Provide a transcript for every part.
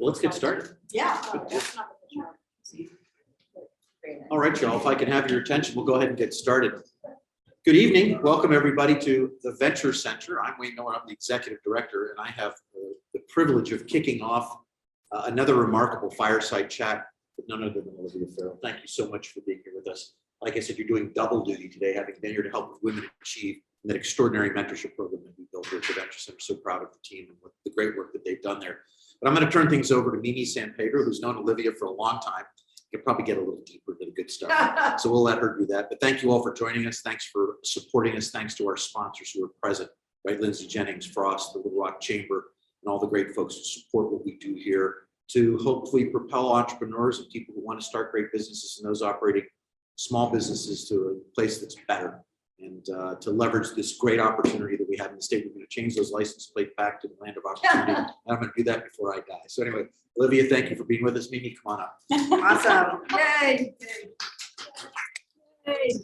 Well, let's get started. Yeah. All right, y'all, if I can have your attention, we'll go ahead and get started. Good evening. Welcome, everybody, to the Venture Center. I'm Wayne Miller. I'm the executive director, and I have the privilege of kicking off another remarkable fireside chat with none other than Olivia Farrell. Thank you so much for being here with us. Like I said, you're doing double duty today, having been here to help women achieve that extraordinary mentorship program that we built here at the Venture Center. So proud of the team and what the great work that they've done there. But I'm going to turn things over to Mimi San Pedro, who's known Olivia for a long time. You can probably get a little deeper than a good start. So we'll let her do that. But thank you all for joining us. Thanks for supporting us. Thanks to our sponsors who are present, right? Lindsay Jennings, Frost, the Little Rock Chamber, and all the great folks who support what we do here to hopefully propel entrepreneurs and people who want to start great businesses and those operating small businesses to a place that's better. And to leverage this great opportunity that we have in the state. We're going to change those license plates back to the land of opportunity. And I'm going to do that before I die. So anyway, Olivia, thank you for being with us. Mimi, come on up. Awesome. Yay. Yay.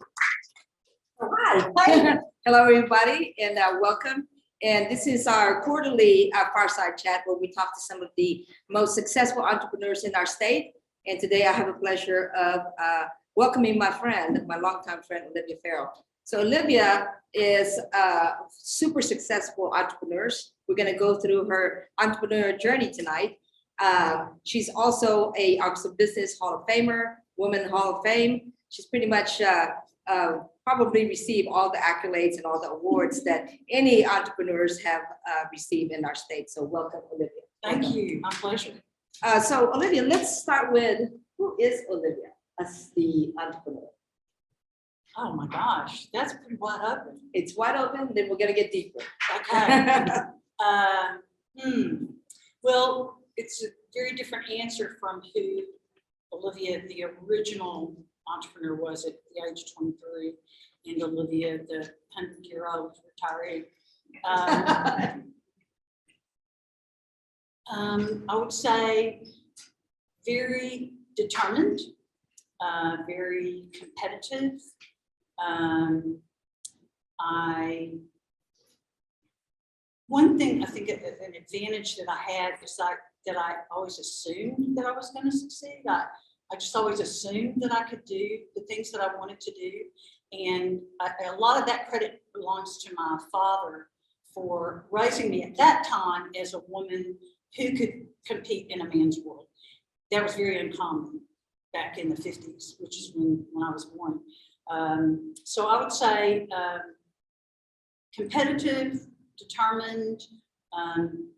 All right. Hello, everybody, and welcome. And this is our quarterly fireside chat where we talk to some of the most successful entrepreneurs in our state. And today I have a pleasure of welcoming my friend, my longtime friend, Olivia Farrell. So Olivia is a super successful entrepreneur. We're going to go through her entrepreneur journey tonight. She's also a Oxford Business Hall of Famer, Women Hall of Fame. She's pretty much probably received all the accolades and all the awards that any entrepreneurs have received in our state. So welcome, Olivia. Thank you. My pleasure. So Olivia, let's start with, who is Olivia as the entrepreneur? Oh my gosh, that's pretty wide open. It's wide open, then we're gonna get deeper. Okay. Well, it's a very different answer from who Olivia, the original entrepreneur, was at the age of 23, and Olivia, the 100-year-old retiree. I would say very determined, very competitive. One thing I think an advantage that I had is that I always assumed that I was going to succeed. I just always assumed that I could do the things that I wanted to do. And a lot of that credit belongs to my father for raising me at that time as a woman who could compete in a man's world. That was very uncommon back in the 50s, which is when I was born. So I would say competitive, determined,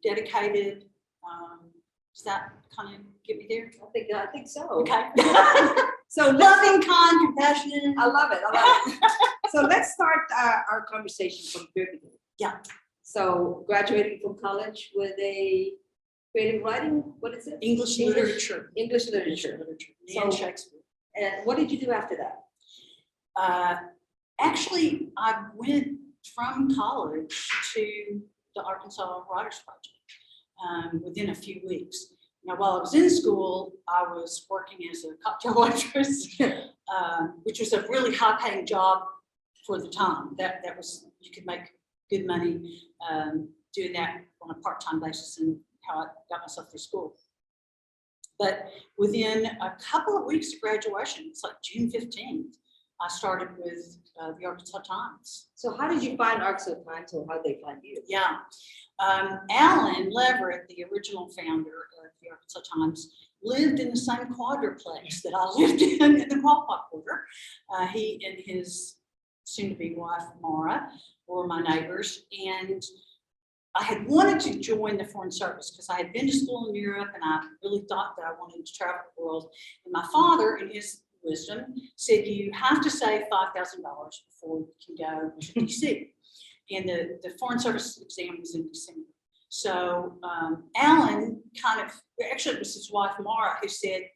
dedicated. Does that kind of get me there? I think so. Okay. So Loving, kind, compassionate. I love it. So let's start our conversation from the very beginning. Yeah. So graduating from college with a creative writing, what is it? English literature. English literature. And So- Shakespeare. And what did you do after that? Actually, I went from college to the Arkansas Writers Project within a few weeks. Now, while I was in school, I was working as a cocktail waitress, which was a really high-paying job for the time. That was, you could make good money doing that on a part-time basis, and how I got myself through school. But within a couple of weeks of graduation, it's like June 15th, I started with the Arkansas Times. So how did you find Arkansas Times, or how did they find you? Yeah. Alan Leverett, the original founder of the Arkansas Times, lived in the same quadruplex that I lived in the Qualpaugh Quarter. He and his soon-to-be wife, Mara, were my neighbors. And I had wanted to join the Foreign Service because I had been to school in Europe and I really thought that I wanted to travel the world. And my father, in his wisdom, said you have to save $5,000 before you can go to DC. And the Foreign Service exam was in December. So Alan actually it was his wife, Mara, who said,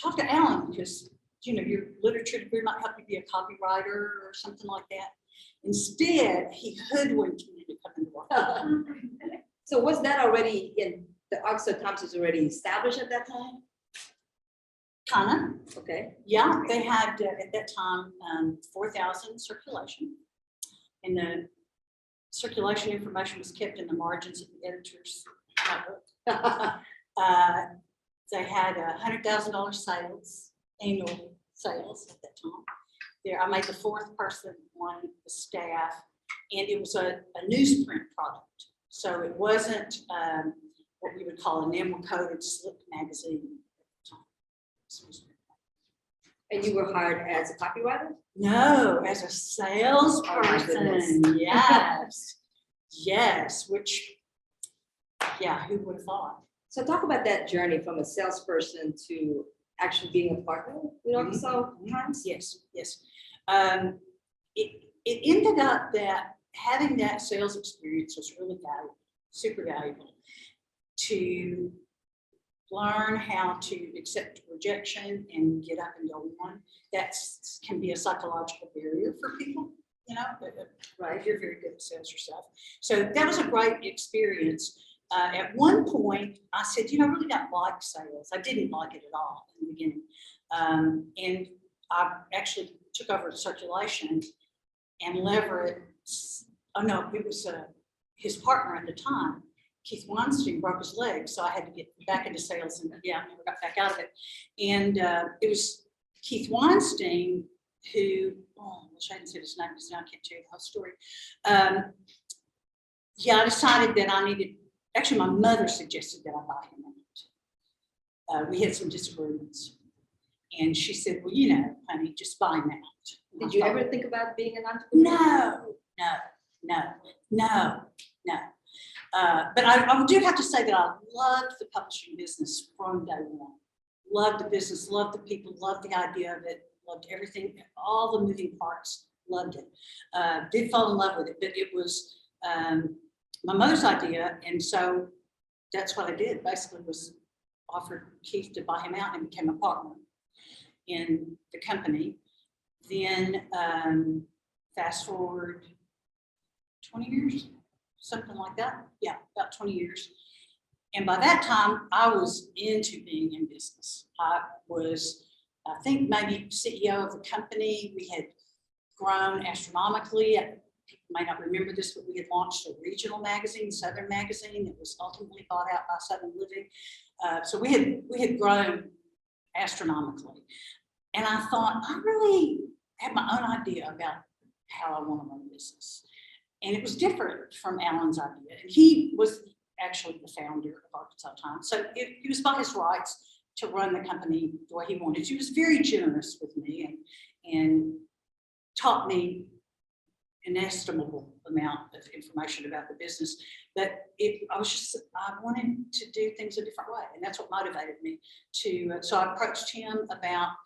talk to Alan because, your literature degree might help you be a copywriter or something like that. Instead, he hoodwinked me to come into work. So was that already in the Arkansas Times was already established at that time? Kinda. Okay. Yeah, they had at that time 4,000 circulation, and the circulation information was kept in the margins of the editor's notebook. They had $100,000 sales, annual sales at that time. There, I made the fourth person on the staff, and it was a newsprint product. So it wasn't what we would call an enamel-coated slip magazine at the time. And you were hired as a copywriter? No, as a salesperson. Yes. Yes, which, yeah, who would have thought? So talk about that journey from a salesperson to actually being a partner, sometimes? Yes, yes. It ended up that having that sales experience was really valuable, super valuable, to learn how to accept rejection and get up and go on. That can be a psychological barrier for people, right? If you're very good at sales yourself. So that was a great experience. At one point, I said, I really don't like sales. I didn't like it at all in the beginning. And I actually took over circulation, and Leverett, it was his partner at the time, Keith Weinstein, broke his leg. So I had to get back into sales, and I never got back out of it. And it was Keith Weinstein who, I wish I hadn't said his name because now I can't tell you the whole story. I decided that I needed, actually my mother suggested that I buy him out. We had some disagreements. And she said, well, honey, just buy him out. Did you ever think about being an entrepreneur? No. But I do have to say that I loved the publishing business from day one. Loved the business, loved the people, loved the idea of it, loved everything, all the moving parts, loved it. Did fall in love with it, but it was my mother's idea, and so that's what I did. Basically, was offered Keith to buy him out and became a partner in the company. Then fast forward 20 years, something like that. Yeah, about 20 years. And by that time, I was into being in business. I was, I think, maybe CEO of the company. We had grown astronomically. People may not remember this, but we had launched a regional magazine, Southern Magazine, that was ultimately bought out by Southern Living. So we had grown astronomically. And I thought, I really had my own idea about how I want to run a business. And it was different from Alan's idea. And he was actually the founder of Arkansas Times. So he was by his rights to run the company the way he wanted. He was very generous with me and taught me an estimable amount of information about the business. But I wanted to do things a different way. And that's what motivated me to, so I approached him about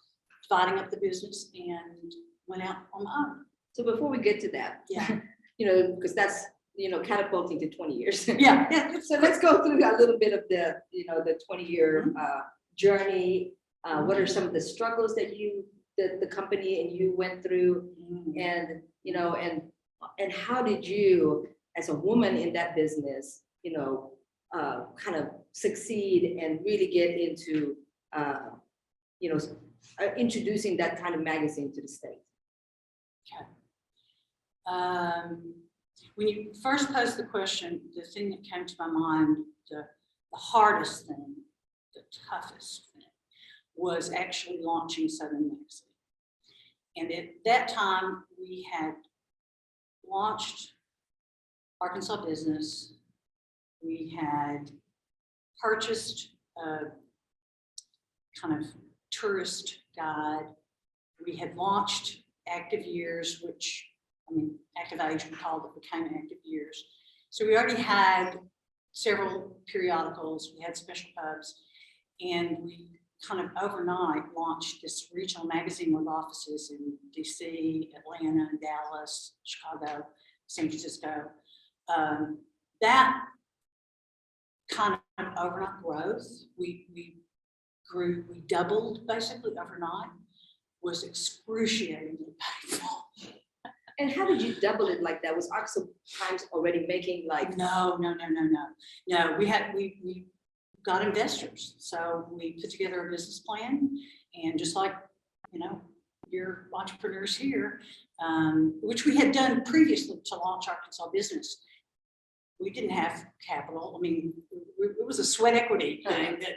dividing up the business and went out on my own. So before we get to that, Yeah. Because that's, catapulting to 20 years. Yeah. So let's go through a little bit of the 20-year journey. What are some of the struggles that the company and you went through, and how did you, as a woman in that business, kind of succeed and really get into, introducing that kind of magazine to the state? Okay. When you first posed the question, the thing that came to my mind, the hardest thing, the toughest thing, was actually launching Southern Magazine. And at that time, we had launched Arkansas Business. We had purchased a kind of tourist guide. We had launched Active Years, which, Active Age, we called it, became Active Years. So we already had several periodicals, we had special pubs, and we kind of overnight launched this regional magazine with offices in DC, Atlanta, Dallas, Chicago, San Francisco. That kind of overnight growth, we grew, we doubled basically overnight, was excruciatingly painful. And how did you double it like that? Was Arkansas Times already making like? No. We got investors. So we put together a business plan, and just like, your entrepreneurs here, which we had done previously to launch Arkansas Business, We didn't have capital. I mean, it was a sweat equity thing that,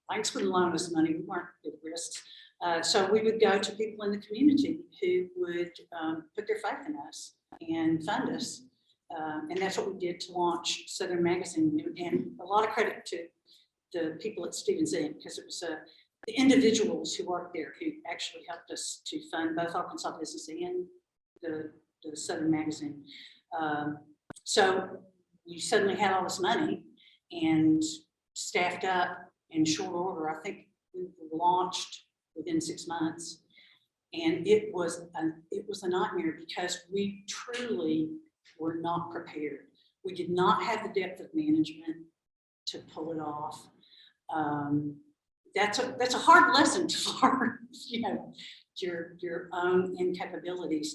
banks wouldn't loan us money. We weren't good risks. So we would go to people in the community who would put their faith in us and fund us. And that's what we did to launch Southern Magazine. And a lot of credit to the people at Stevens Inc., because it was the individuals who worked there who actually helped us to fund both Arkansas Business and the Southern Magazine. So we suddenly had all this money and staffed up in short order. I think we launched within 6 months, and it was a nightmare because we truly were not prepared. We did not have the depth of management to pull it off. That's a hard lesson to learn, your own incapabilities.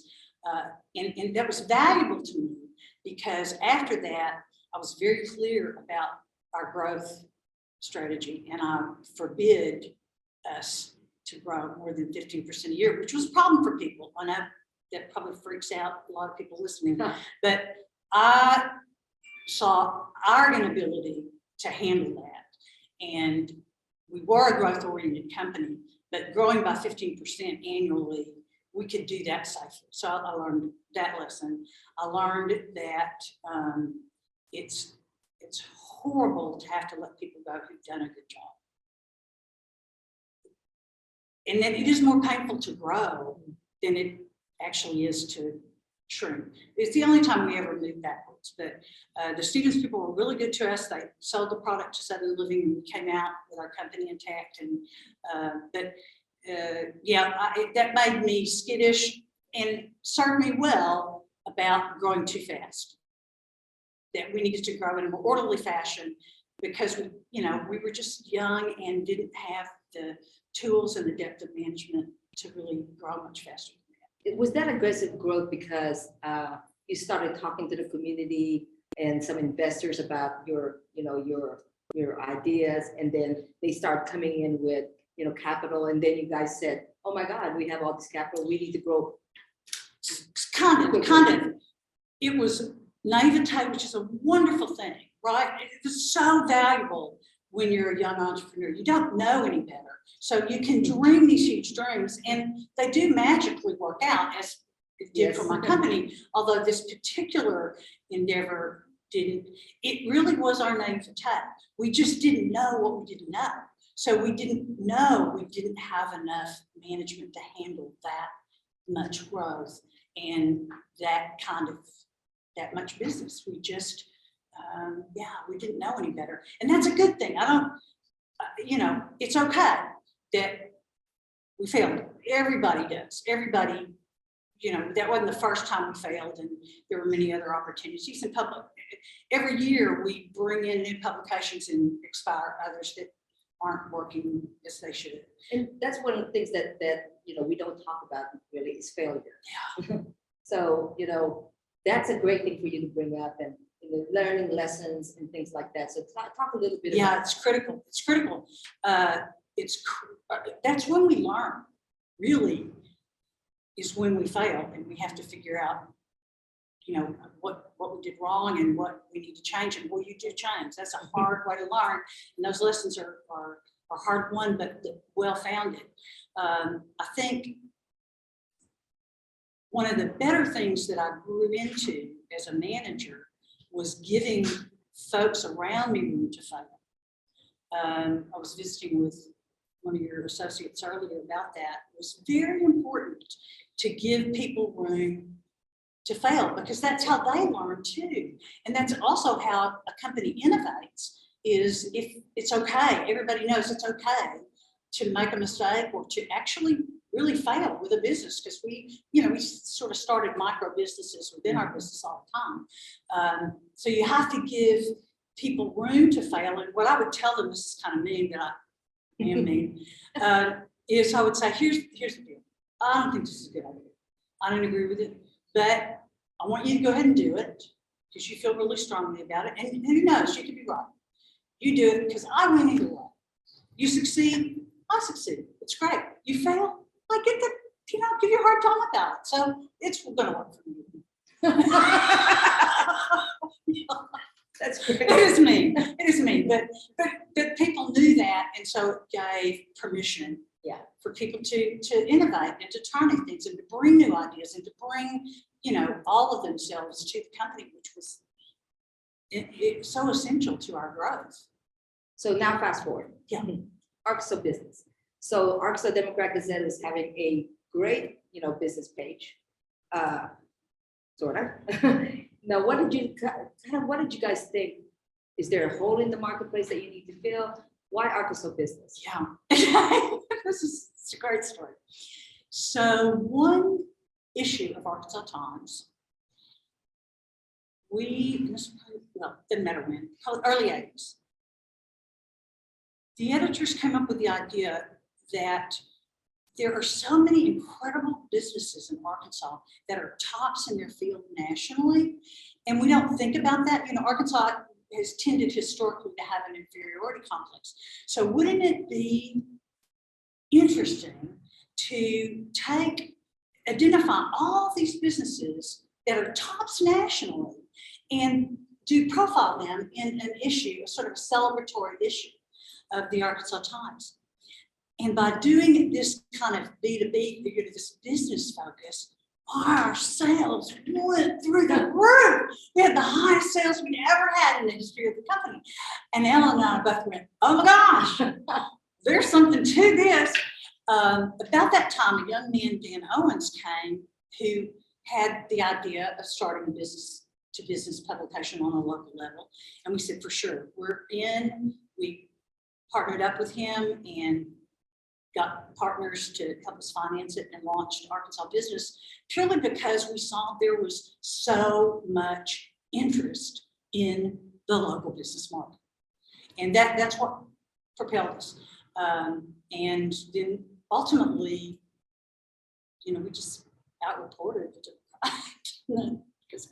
And that was valuable to me because after that, I was very clear about our growth strategy, and I forbid us to grow more than 15% a year, which was a problem for people. I know that probably freaks out a lot of people listening, but I saw our inability to handle that. And we were a growth-oriented company, but growing by 15% annually, we could do that safely. So I learned that lesson. I learned that it's horrible to have to let people go who've done a good job. And that it is more painful to grow than it actually is to shrink. It's the only time we ever moved backwards. But the Stevens people were really good to us. They sold the product to Southern Living, and we came out with our company intact. And that made me skittish and served me well about growing too fast. That we needed to grow in a more orderly fashion because we were just young and didn't have the tools and the depth of management to really grow much faster than that. Was that aggressive growth because you started talking to the community and some investors about your ideas, and then they start coming in with capital, and then you guys said, "Oh my God, we have all this capital. We need to grow." Kind of. It was naivete, which is a wonderful thing, right? It was so valuable when you're a young entrepreneur. You don't know any better. So you can dream these huge dreams, and they do magically work out, as it did for my company. Although this particular endeavor didn't, it really was our naivete. We just didn't know what we didn't know. So we didn't know we didn't have enough management to handle that much growth and that much business. We just, we didn't know any better. And that's a good thing. It's okay that we failed. Everybody does. Everybody, that wasn't the first time we failed, and there were many other opportunities in public. Every year we bring in new publications and expire others that aren't working as they should. And that's one of the things that we don't talk about really is failure. Yeah. So, that's a great thing for you to bring up, and learning lessons and things like that. So talk a little bit about. Yeah, it's critical. It's critical. That's when we learn, really, is when we fail, and we have to figure out, what we did wrong and what we need to change, and what you do change. That's a hard way to learn, and those lessons are hard won, but well-founded. I think one of the better things that I grew into as a manager was giving folks around me room to fail. I was visiting with one of your associates earlier about that. It was very important to give people room to fail, because that's how they learn too. And that's also how a company innovates, is if it's okay, everybody knows it's okay to make a mistake or to actually really fail with a business, because we sort of started micro businesses within our business all the time. So you have to give people room to fail. And what I would tell them, this is kind of mean, but I am mean, is I would say, here's the deal. I don't think this is a good idea. I don't agree with it, but I want you to go ahead and do it because you feel really strongly about it. And who knows, you could be right. You do it because I win either way. You succeed, I succeed. It's great. You fail, I get to, give you a hard time about it. So it's going to work for me. That's great. It is mean. It is mean. But people knew that, and so it gave permission. Yeah. For people to innovate and to try new things and to bring new ideas and to bring, all of themselves to the company, which was it's so essential to our growth. So now fast forward. Yeah. Arkansas business. So Arkansas Democrat Gazette is having a great, business page, sort of. Now, what did you guys think? Is there a hole in the marketplace that you need to fill? Why Arkansas business? Yeah, it's a great story. So one issue of Arkansas Times, didn't matter when, early 80s. The editors came up with the idea that there are so many incredible businesses in Arkansas that are tops in their field nationally, and we don't think about that. Arkansas has tended historically to have an inferiority complex. So wouldn't it be interesting to identify all these businesses that are tops nationally and to profile them in an issue, a sort of a celebratory issue of the Arkansas Times? And by doing this kind of B2B, this business focus, our sales went through the roof. We had the highest sales we'd ever had in the history of the company. And Ellen and I both went, oh my gosh, there's something to this. About that time, a young man, Dan Owens, came who had the idea of starting a business-to-business publication on a local level. And we said, for sure, we're in. We partnered up with him and got partners to help us finance it and launched Arkansas Business, purely because we saw there was so much interest in the local business market. And that's what propelled us. And then ultimately, we just out-reported the because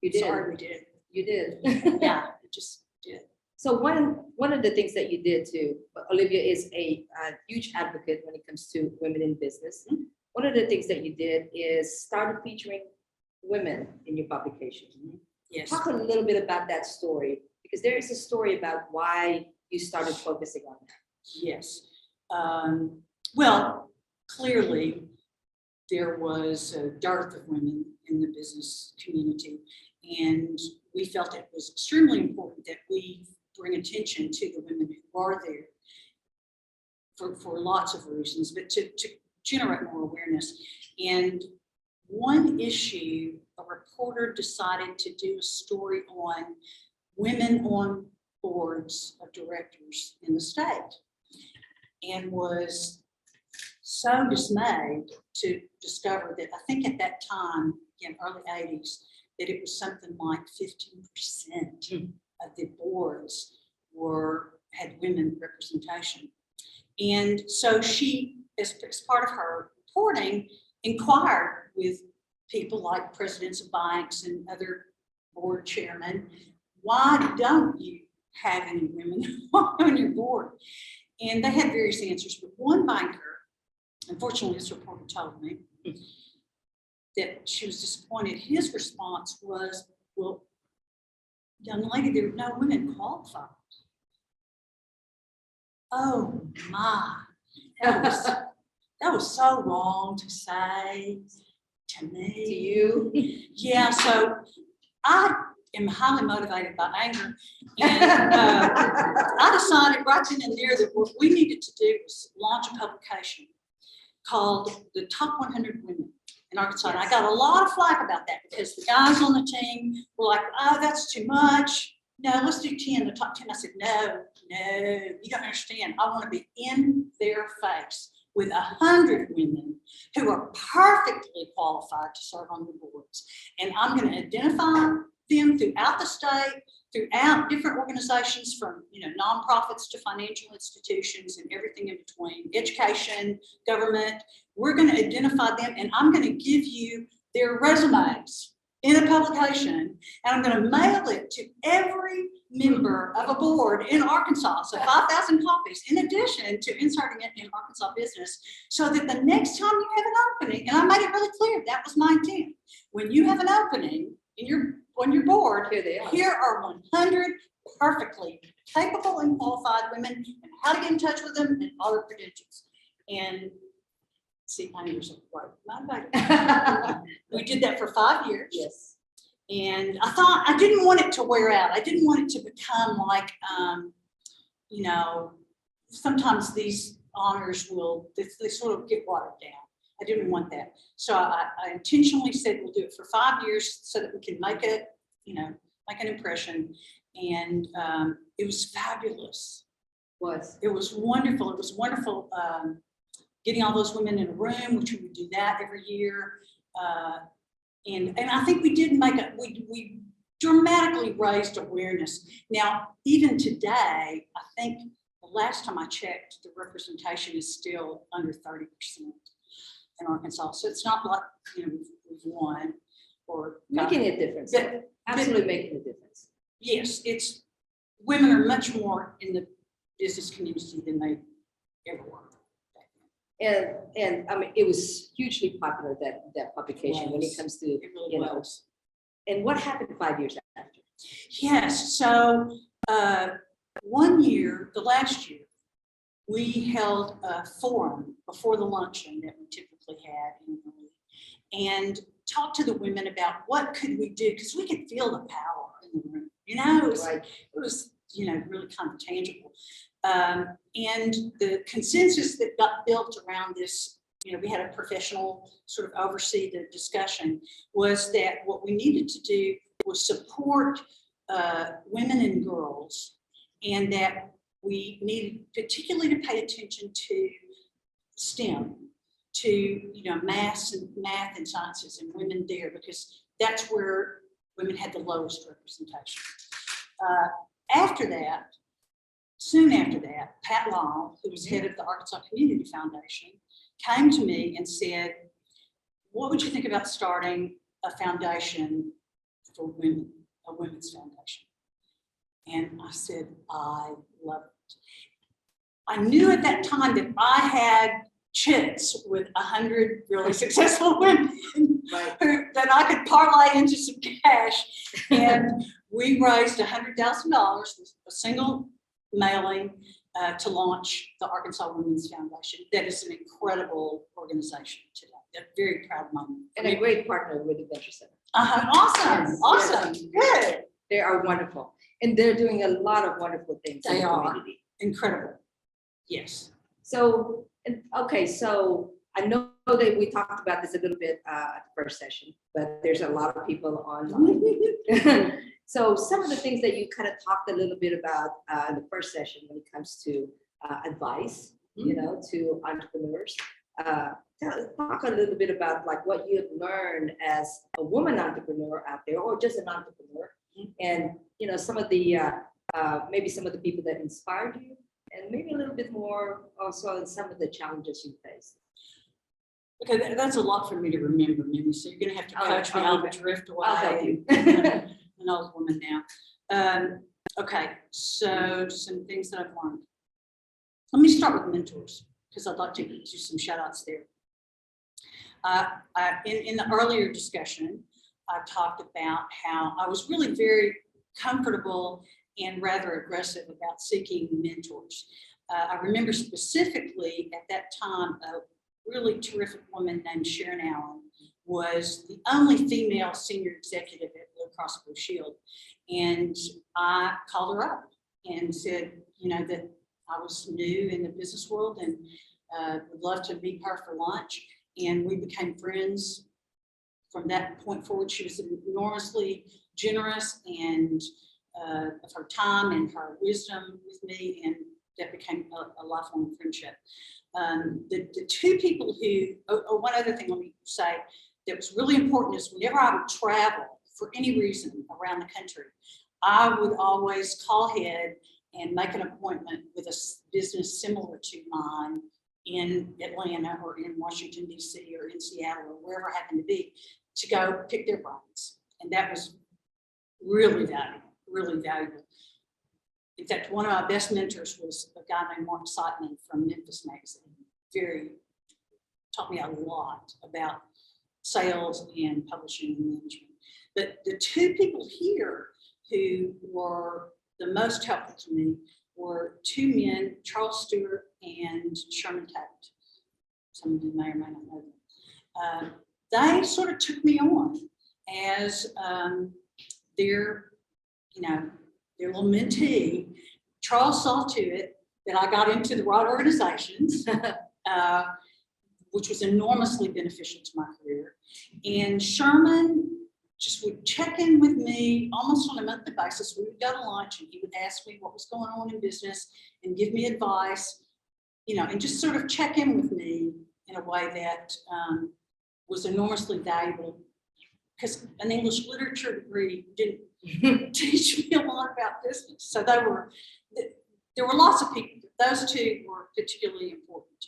You did. Sorry, we did. You did. Yeah, it just did. So one of the things that you did too, Olivia is a huge advocate when it comes to women in business. One of the things that you did is started featuring women in your publication. Yes. Talk a little bit about that story, because there is a story about why you started focusing on that. Yes. Well, clearly there was a dearth of women in the business community, and we felt it was extremely important that we bring attention to the women who are there for lots of reasons, but to generate more awareness. And one issue, a reporter decided to do a story on women on boards of directors in the state, and was so dismayed to discover that, I think at that time, in early 80s, that it was something like 15% of the boards had women representation. And so she, as part of her reporting, inquired with people like presidents of banks and other board chairmen, why don't you have any women on your board? And they had various answers, but one banker, unfortunately this reporter told me, that she was disappointed. His response was, well, young lady, there are no women qualified. Oh my, that was so wrong to say to me. To you? Yeah, so I am highly motivated by anger, and I decided right then and there that what we needed to do was launch a publication called The Top 100 Women in Arkansas. And I got a lot of flack about that because the guys on the team were like, oh, that's too much. No, let's do 10, the top 10. I said, no, you don't understand. I want to be in their face with 100 women who are perfectly qualified to serve on the boards. And I'm going to identify them throughout the state, throughout different organizations, from nonprofits to financial institutions and everything in between, education, government. We're going to identify them, and I'm going to give you their resumes in a publication, and I'm going to mail it to every member of a board in Arkansas, so 5,000 copies, in addition to inserting it in Arkansas Business, so that the next time you have an opening, and I made it really clear that was my intent, when you have an opening in your on your board, Here they are. here are 100 perfectly capable and qualified women, and how to get in touch with them and all their credentials. And see, I was right. We did that for 5 years. Yes. And I thought, I didn't want it to wear out. I didn't want it to become like, you know, sometimes these honors they sort of get watered down. I didn't want that. So I intentionally said, we'll do it for 5 years so that we can make it, you know, make an impression. And it was fabulous. It was wonderful. It was wonderful getting all those women in a room, which we would do that every year. And I think we did we dramatically raised awareness. Now, even today, I think the last time I checked, the representation is still under 30% in Arkansas. So it's not like, you know, we've won or Making a difference. Absolutely making a difference. Yes, it's women are much more in the business community than they ever were. And I mean, it was hugely popular, that publication, when it comes to, It really you know. was. And what happened 5 years after? Yes, so one year, the last year, we held a forum before the luncheon that we typically had annually, and talked to the women about what could we do, because we could feel the power in the room. You know, it was you know, really kind of tangible. And the consensus that got built around this, you know, we had a professional sort of oversee the discussion, was that what we needed to do was support women and girls, and that we needed particularly to pay attention to STEM, to, you know, math and sciences, and women there, because that's where women had the lowest representation. After that, soon after that, Pat Long, who was head of the Arkansas Community Foundation, came to me and said, what would you think about starting a foundation for women, a women's foundation? And I said, I love it. I knew at that time that I had chits with 100 really successful women that I could parlay into some cash. And we raised $100,000 with a single mailing to launch the Arkansas Women's Foundation. That is an incredible organization today. A very proud moment. And a great partner with the Venture Center. Awesome, Yes, awesome, yes. good. They are wonderful. And they're doing a lot of wonderful things in They the are. community. Incredible. Yes. So, okay, so I know that we talked about this a little bit at the first session, but there's a lot of people online. So some of the things that you kind of talked a little bit about in the first session when it comes to advice, you know, to entrepreneurs. Talk a little bit about like what you have learned as a woman entrepreneur out there, or just an entrepreneur, and you know, some of the maybe some of the people that inspired you, and maybe a little bit more also in some of the challenges you faced. Okay, that's a lot for me to remember, Mimi. So you're going to have to coach me. I'll drift away. I'll help you. An old woman now. Okay, so some things that I've learned. Let me start with mentors, because I'd like to do some shout outs there. In the earlier discussion, I talked about how I was really very comfortable and rather aggressive about seeking mentors. I remember specifically at that time, a really terrific woman named Sharon Allen was the only female senior executive at Blue Cross Blue Shield. And I called her up and said, you know, that I was new in the business world and would love to meet her for lunch. And we became friends from that point forward. She was enormously generous and of her time and her wisdom with me, and that became a lifelong friendship. The two people who, one other thing let me say that was really important is whenever I would travel for any reason around the country, I would always call ahead and make an appointment with a business similar to mine in Atlanta or in Washington, D.C. or in Seattle or wherever I happened to be, to go pick their brains. And that was really valuable, really valuable. In fact, one of my best mentors was a guy named Mark Seidman from Memphis Magazine. Taught me a lot about sales and publishing and management. But the two people here who were the most helpful to me were two men, Charles Stewart and Sherman Tate. Some of you may or may not know them. They sort of took me on as their little mentee. Charles saw to it that I got into the right organizations, which was enormously beneficial to my career. And Sherman just would check in with me almost on a monthly basis. We would go to lunch and he would ask me what was going on in business and give me advice, and just sort of check in with me in a way that was enormously valuable, because an English literature degree didn't teach me a lot about business. So there were lots of people. Those two were particularly important.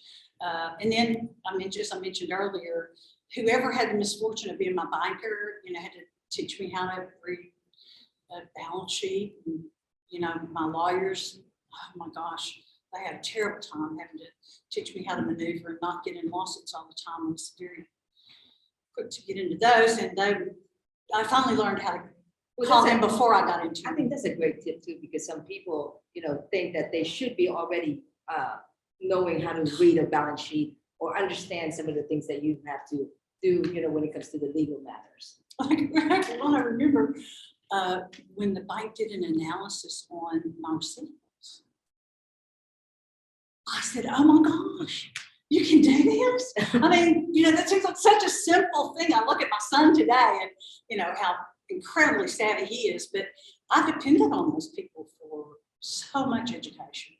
And then, as I mentioned earlier, whoever had the misfortune of being my banker, had to teach me how to read a balance sheet. And, my lawyers, oh my gosh, they had a terrible time having to teach me how to maneuver and not get in lawsuits all the time. I was very quick to get into those, and I finally learned how to call them before I got into it. I think that's a great tip too, because some people, think that they should be already knowing how to read a balance sheet or understand some of the things that you have to do, when it comes to the legal matters. I remember when the bank did an analysis on my receivables. I said, oh my gosh, you can do this? That seems like such a simple thing. I look at my son today and, how incredibly savvy he is, but I depended on those people for so much education.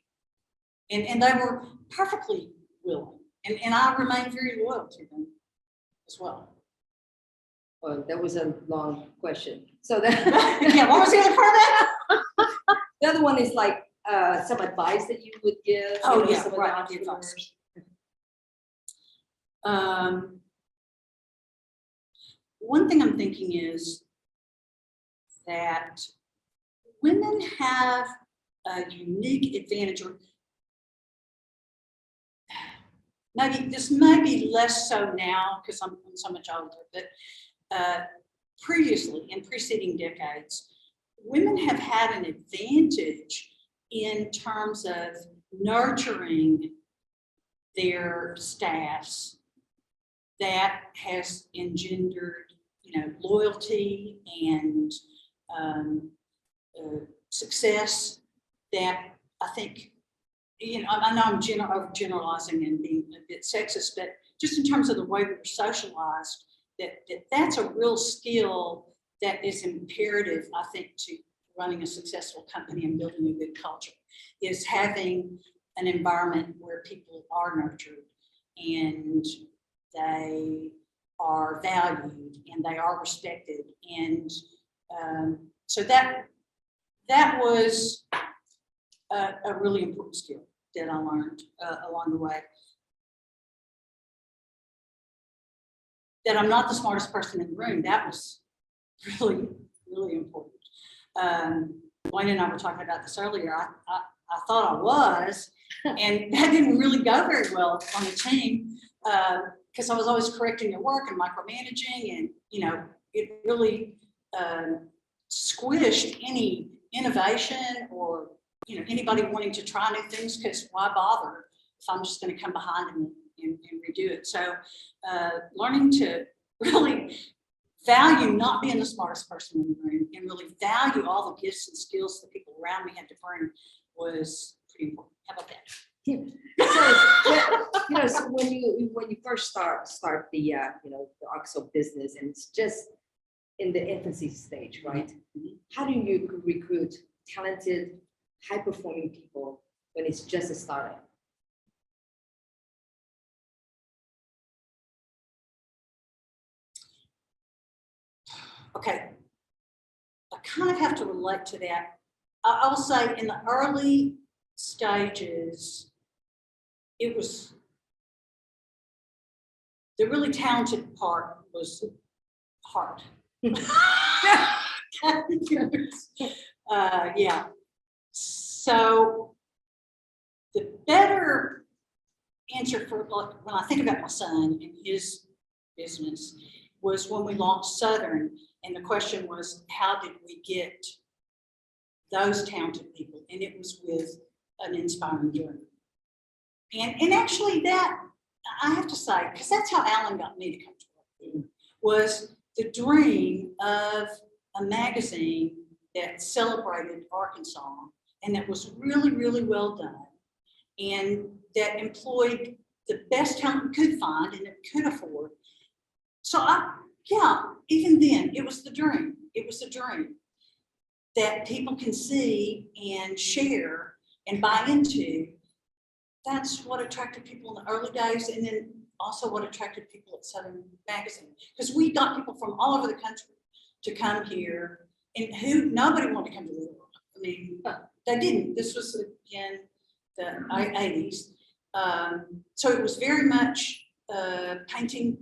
And they were perfectly willing. And I remain very loyal to them as well. Well, that was a long question. So that yeah, what was the other part of that? The other one is like some advice that you would give. Oh, yeah, some of the right, entrepreneurs. One thing I'm thinking is that women have a unique advantage, or maybe this may be less so now because I'm so much older, but previously, in preceding decades, women have had an advantage in terms of nurturing their staffs that has engendered, loyalty and success that I think, I know I'm overgeneralizing and being a bit sexist, but just in terms of the way we were socialized, that's a real skill that is imperative, I think, to running a successful company and building a good culture, is having an environment where people are nurtured and they are valued and they are respected. And so that was a really important skill that I learned along the way. That I'm not the smartest person in the room, that was really, really important. Wayne and I were talking about this earlier. I thought I was, and that didn't really go very well on the team because I was always correcting their work and micromanaging, and it really squished any innovation or anybody wanting to try new things, because why bother if I'm just going to come behind them and redo it. So learning to really value not being the smartest person in the room and really value all the gifts and skills that people around me had to bring was pretty important. How about that? So when you first start the the OXO business, and it's just in the infancy stage, right? Mm-hmm. How do you recruit talented, high-performing people when it's just a startup? Okay, I kind of have to relate to that. I will say in the early stages, it was the really talented part was hard. Yeah. So the better answer for when I think about my son and his business was when we launched Southern. And the question was, how did we get those talented people? And it was with an inspiring dream. And actually that, I have to say, because that's how Alan got me to come to work, was the dream of a magazine that celebrated Arkansas and that was really, really well done and that employed the best talent we could find and it could afford. So even then, it was the dream. It was a dream that people can see and share and buy into. That's what attracted people in the early days, and then also what attracted people at Southern Magazine. Because we got people from all over the country to come here, and nobody wanted to come to Little Rock. I mean, they didn't. This was again the 80s. So it was very much painting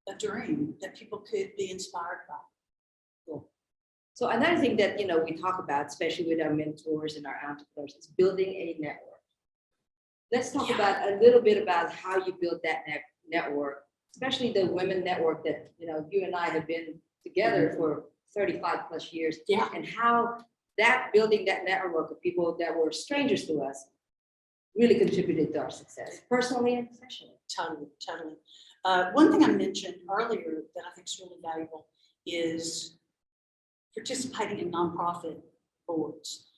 a dream that people could be inspired by. Cool. So another thing that we talk about, especially with our mentors and our entrepreneurs, is building a network. Let's talk about a little bit about how you build that network, especially the women network that you and I have been together for 35 plus years. Yeah. And how that building that network of people that were strangers to us really contributed to our success, personally and professionally. Totally. One thing I mentioned earlier that I think is really valuable is participating in nonprofit boards.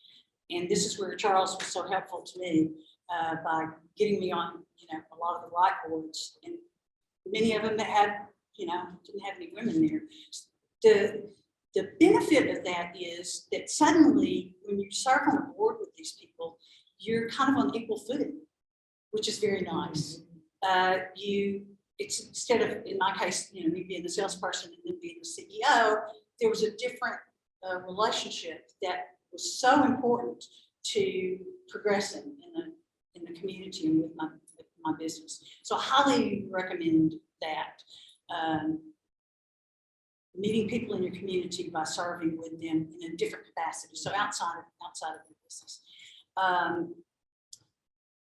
And this is where Charles was so helpful to me by getting me on, a lot of the right boards, and many of them that had, didn't have any women there. The benefit of that is that suddenly when you serve on a board with these people, you're kind of on equal footing, which is very nice. It's instead of, in my case, me being the salesperson and then being the CEO, there was a different relationship that was so important to progressing in the community and with my business. So I highly recommend that. Meeting people in your community by serving with them in a different capacity. So outside of your business.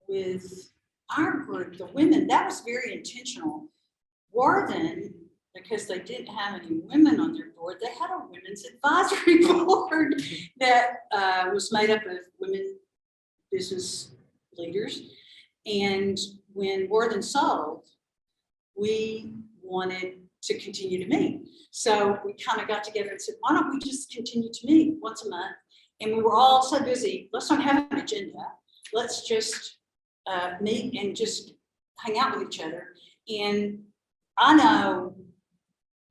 With our group, the women, that was very intentional. Worthen, because they didn't have any women on their board, they had a women's advisory board that was made up of women business leaders. And when Worthen sold, we wanted to continue to meet. So we kind of got together and said, why don't we just continue to meet once a month? And we were all so busy, let's not have an agenda. Let's just meet and just hang out with each other. And I know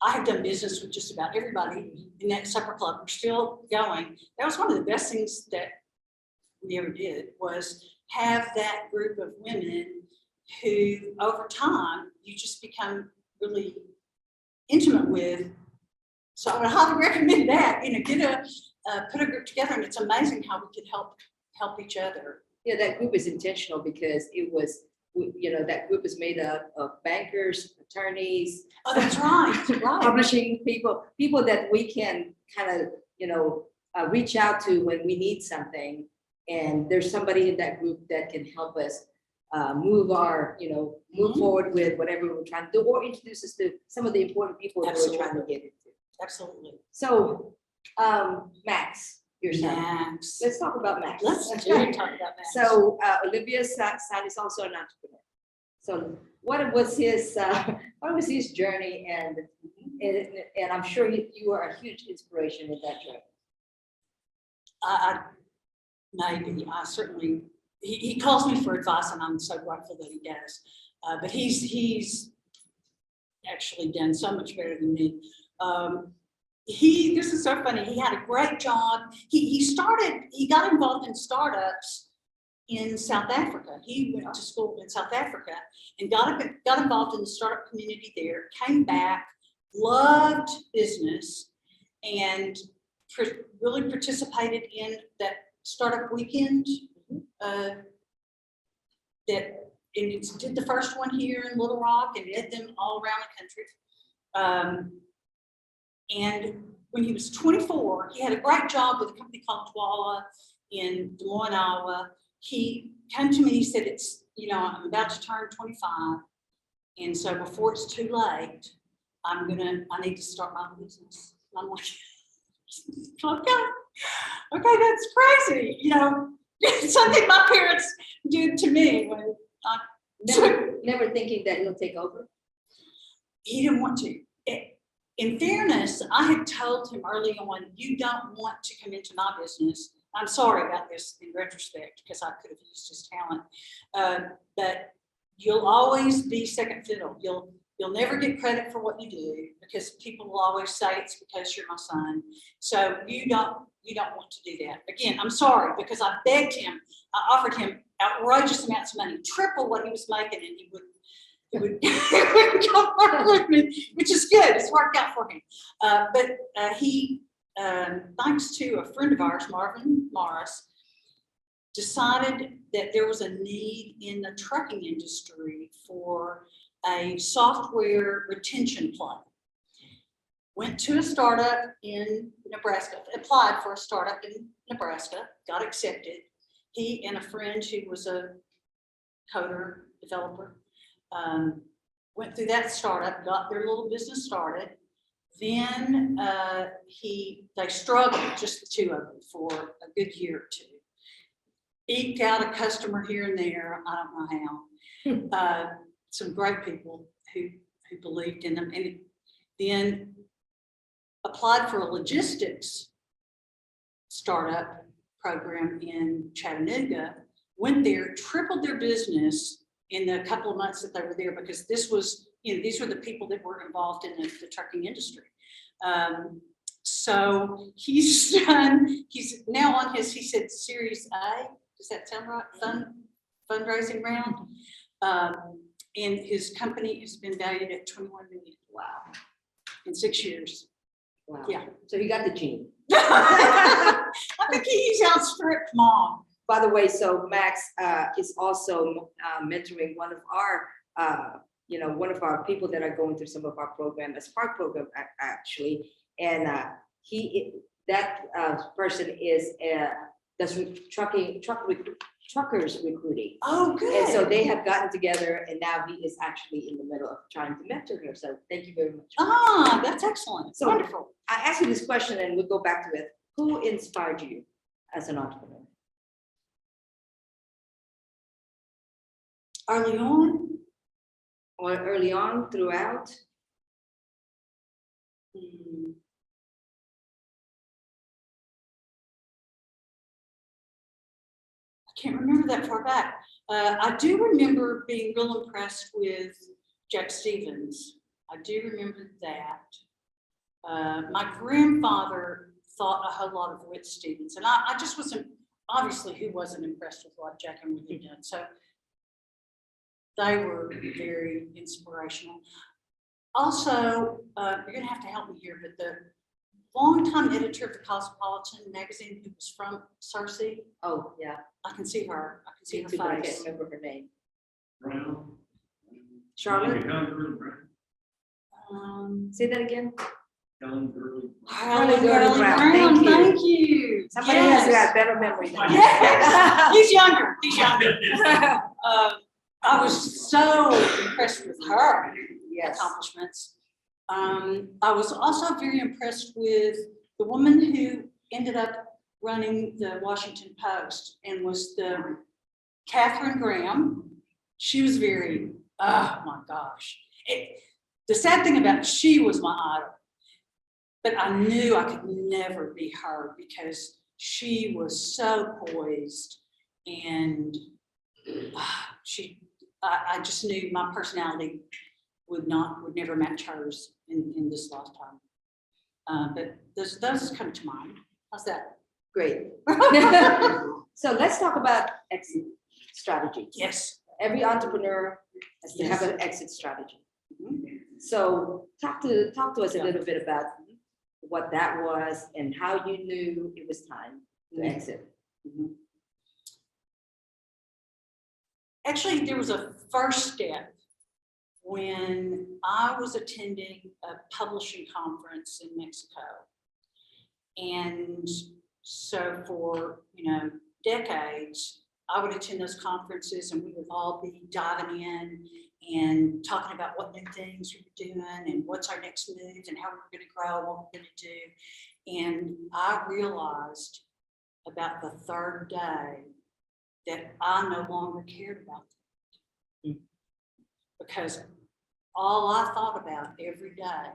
I have done business with just about everybody in that supper club. We're still going. That was one of the best things that we ever did, was have that group of women who over time you just become really intimate with. So I would highly recommend that, put a group together, and it's amazing how we could help each other. Yeah, that group is intentional because it was, that group is made up of bankers, attorneys. Oh, that's right. Publishing people that we can kind of, reach out to when we need something. And there's somebody in that group that can help us move forward with whatever we're trying to do, or introduce us to some of the important people that we're trying to get into. Absolutely. So, Max, your son. Max. Let's talk about Max. Let's talk about Max. So, Olivia's son is also an entrepreneur. So, what was his journey, and I'm sure you are a huge inspiration in that journey. Maybe I certainly. He calls me for advice, and I'm so grateful that he does. But he's actually done so much better than me. This is so funny. He had a great job. He got involved in startups in South Africa. He went to school in South Africa and got involved in the startup community there, came back, loved business, and really participated in that startup weekend. Did the first one here in Little Rock and did them all around the country. And when he was 24, he had a great job with a company called Twala in Des Moines, Iowa. He came to me, he said, I'm about to turn 25. And so before it's too late, I need to start my own business. I'm like, okay, that's crazy. You know, something my parents did to me when I Never thinking that he'll take over. he didn't want to. In fairness, I had told him early on, you don't want to come into my business. I'm sorry about this in retrospect because I could have used his talent, but you'll always be second fiddle. You'll never get credit for what you do because people will always say it's because you're my son. So you don't want to do that. Again, I'm sorry because I begged him. I offered him outrageous amounts of money, triple what he was making, and he would come work with me, which is good. It's worked out for him. But he, thanks to a friend of ours, Marvin Morris, decided that there was a need in the trucking industry for a software retention plan. Went to a startup in Nebraska, applied for a startup in Nebraska, got accepted. He and a friend who was a coder, developer, went through that startup, got their little business started. Then they struggled, just the two of them, for a good year or two. Eked out a customer here and there, I don't know how. Some great people who believed in them, and then applied for a logistics startup program in Chattanooga, went there, tripled their business in the couple of months that they were there, because this was, these were the people that were involved in the trucking industry. So he's now on his, he said, Series A, does that sound right? Fundraising round. And his company has been valued at $21 million. Wow. In 6 years. Wow. Yeah. So you got the gene. I think he's outstripped Mom. By the way, so Max is also mentoring one of our people that are going through some of our program, a Spark program actually, and that person is does truckers recruiting. Oh, good. And so they have gotten together, and now he is actually in the middle of trying to mentor her. So thank you very much. Ah, that's excellent. So Wonderful. I asked you this question, and we'll go back to it. Who inspired you as an entrepreneur? Early on? Or early on, throughout? I can't remember that far back. I do remember being real impressed with Jack Stevens. I do remember that. My grandfather thought a whole lot of Whit Stevens, and I just wasn't, obviously, who wasn't impressed with what Jack and Whit had done. So they were very inspirational. Also, you're going to have to help me here, but the longtime editor of the Cosmopolitan magazine, who was from Cersei. Oh, yeah. I can see her. I can see her Me too, but I face. can't remember her name. Brown. Charlotte? Helen Brown. Say that again. Helen Gurley. Helen Gurley Brown. Brown, Thank you. thank you. Somebody Yes. has got better memory than I. Yes. He's younger. He's younger. I was so impressed with her Yes. accomplishments. I was also very impressed with the woman who ended up running the Washington Post and was the Catherine Graham. She was very, oh my gosh. The sad thing about she was my idol, but I knew I could never be her because she was so poised, and I just knew my personality would never match hers in this lifetime. But those come to mind. How's that? Great. So let's talk about exit strategy. Yes. Every entrepreneur has to have Yes. an exit strategy. So talk to us a little bit about what that was and how you knew it was time to exit. Actually, there was a first step when I was attending a publishing conference in Mexico. And so for, decades, I would attend those conferences and we would all be diving in and talking about what new things we were doing and what's our next move and how we're going to grow and what we're going to do. And I realized about the third day that I no longer cared about that. Because all I thought about every day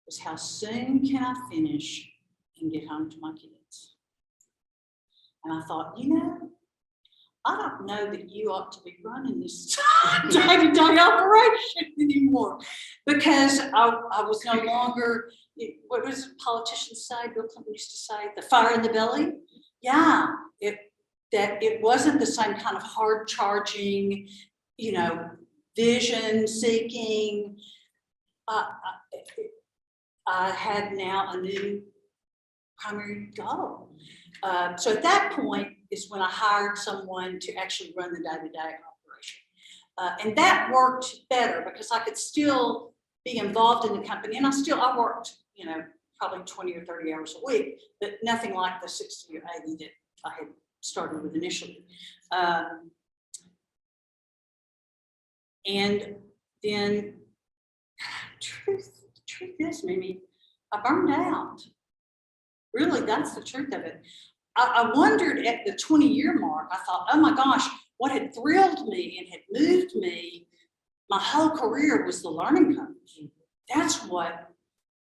was how soon can I finish and get home to my kids. And I thought, I don't know that you ought to be running this day-to-day operation anymore, because I was no longer, what does politicians say? Bill Clinton used to say, the fire in the belly. Yeah, that it wasn't the same kind of hard charging, vision seeking. I had now a new primary goal. So at that point is when I hired someone to actually run the day-to-day operation. And that worked better because I could still be involved in the company. And I worked, probably 20 or 30 hours a week, but nothing like the 60 or 80 that I had started with initially. And then the truth is, Mimi, I burned out. Really, that's the truth of it. I wondered at the 20-year mark, I thought, oh my gosh, what had thrilled me and had moved me my whole career was the learning curve. That's what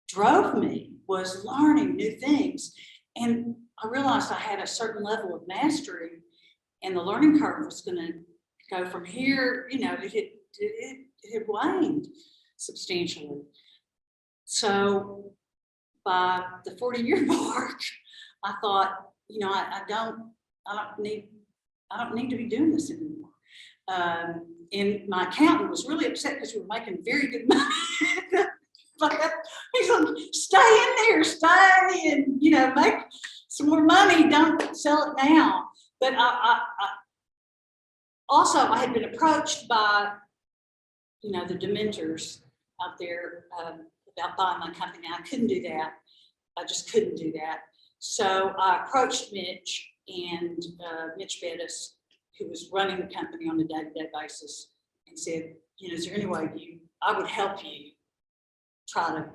drove me, was learning new things. And I realized I had a certain level of mastery and the learning curve was going to go from here, it had waned substantially. So by the 40-year mark, I thought, I don't need to be doing this anymore. And my accountant was really upset because we were making very good money. But he's like, stay in there, stay and make some more money. Don't sell it now. But I had been approached by the Dementors out there about buying my company. I couldn't do that. I just couldn't do that. So I approached Mitch and Mitch Bettis, who was running the company on a day-to-day basis, and said, is there any way I would help you try to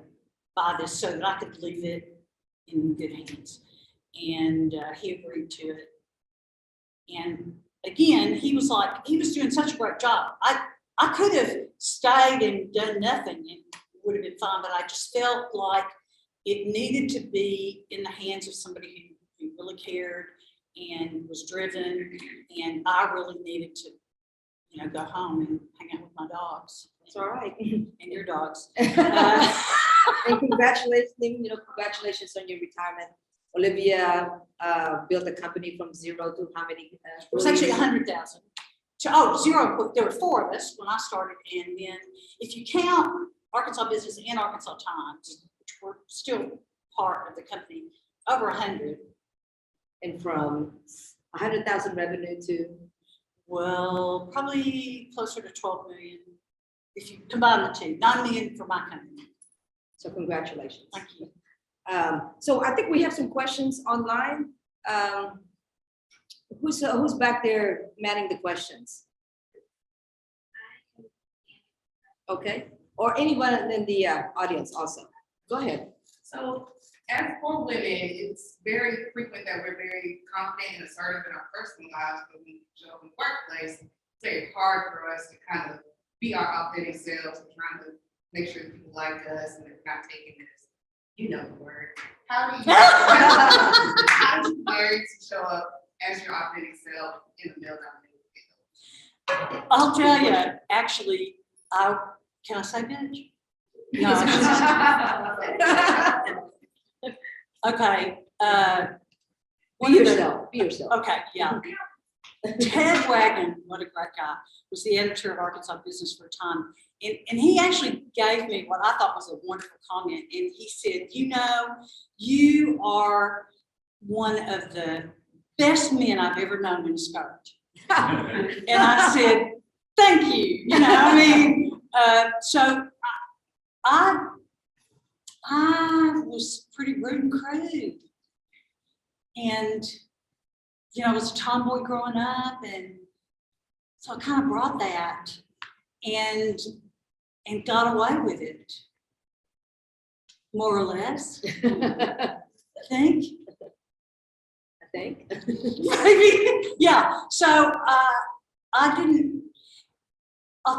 buy this so that I could leave it in good hands? And he agreed to it. And again, he was doing such a great job. I could have stayed and done nothing and it would have been fine, but I just felt like it needed to be in the hands of somebody who really cared and was driven, and I really needed to, go home and hang out with my dogs. That's all right. And your dogs. And congratulations on your retirement. Olivia built a company from zero to how many? It was actually 100,000. Zero. There were 4 of us when I started, and then if you count Arkansas Business and Arkansas Times, which were still part of the company, over 100. And from 100,000 revenue to? Well, probably closer to 12 million if you combine the two. 9 million for my company. So congratulations. Thank you. So I think we have some questions online. Who's back there manning the questions? Okay, or anyone in the audience also. Go ahead. So as for women, it's very frequent that we're very confident and assertive in our personal lives, but when we show up in the workplace, it's very hard for us to kind of be our authentic selves and trying to make sure that people like us and they're not taking this, the word. How do you learn to show up as your authentic self in a male-dominated field? I'll tell you, actually, can I say bitch? No. Okay. Be yourself. Be yourself. Okay, yeah. Ted Wagon, what a great guy, was the editor of Arkansas Business for a time. And he actually gave me what I thought was a wonderful comment. And he said, you are one of the best men I've ever known in a skirt. And I said, thank you. So I was pretty rude and crude. And I was a tomboy growing up, and so I kind of brought that and got away with it, more or less, I think. I think. Maybe, yeah. So I'll